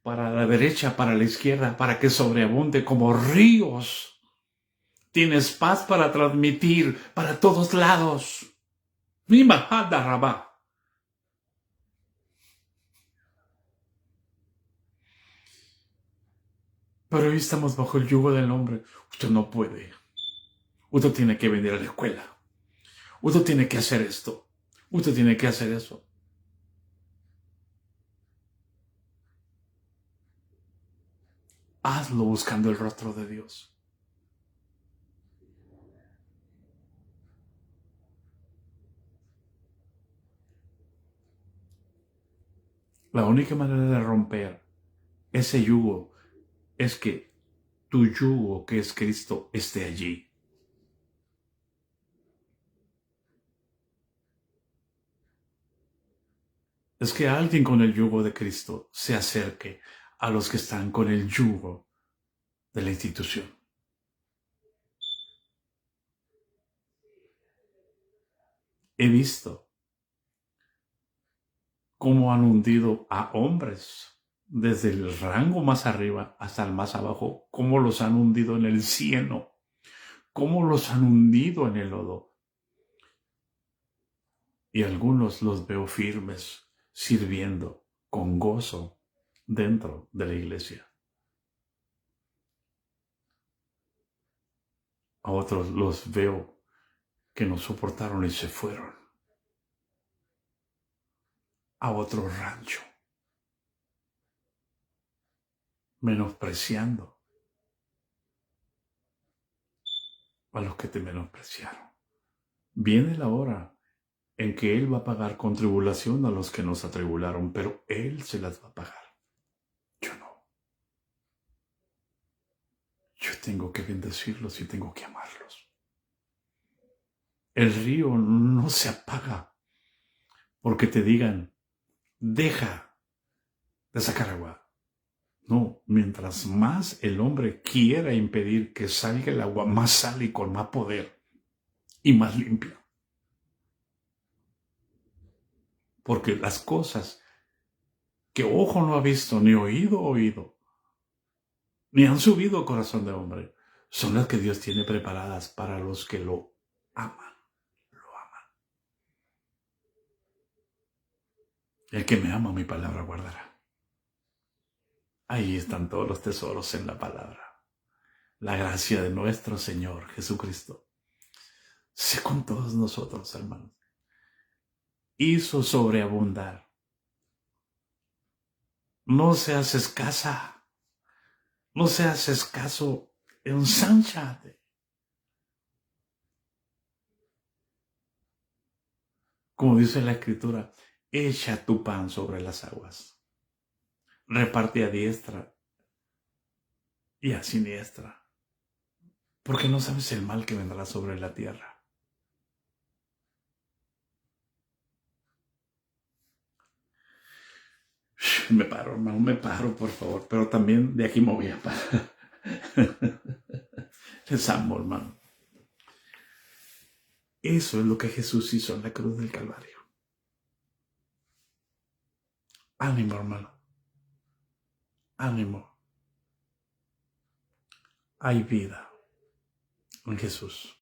para la derecha, para la izquierda, para que sobreabunde como ríos. Tienes paz para transmitir para todos lados. Mima, anda, rabá. Pero hoy estamos bajo el yugo del hombre. Usted no puede. Usted tiene que venir a la escuela. Usted tiene que hacer esto. Usted tiene que hacer eso. Hazlo buscando el rostro de Dios. La única manera de romper ese yugo es que tu yugo, que es Cristo, esté allí. Es que alguien con el yugo de Cristo se acerque a los que están con el yugo de la institución. He visto cómo han hundido a hombres desde el rango más arriba hasta el más abajo, cómo los han hundido en el cieno, cómo los han hundido en el lodo. Y algunos los veo firmes, sirviendo con gozo dentro de la iglesia. A otros los veo que no soportaron y se fueron a otro rancho, menospreciando a los que te menospreciaron. Viene la hora en que Él va a pagar con tribulación a los que nos atribularon, pero Él se las va a pagar. Yo no. Yo tengo que bendecirlos y tengo que amarlos. El río no se apaga porque te digan, deja de sacar agua. No, mientras más el hombre quiera impedir que salga el agua, más sale y con más poder y más limpia. Porque las cosas que ojo no ha visto, ni oído, ni han subido al corazón de hombre, son las que Dios tiene preparadas para los que lo aman. Lo aman. El que me ama, mi palabra guardará. Ahí están todos los tesoros en la palabra. La gracia de nuestro Señor Jesucristo sé con todos nosotros, hermanos. Hizo sobreabundar. No seas escasa. No seas escaso. Ensánchate. Como dice la Escritura, echa tu pan sobre las aguas. Reparte a diestra y a siniestra. Porque no sabes el mal que vendrá sobre la tierra. Me paro, hermano, me paro, por favor. Pero también de aquí me voy a parar. Les amo, hermano. Eso es lo que Jesús hizo en la cruz del Calvario. Ánimo, hermano. Ánimo. Hay vida en Jesús.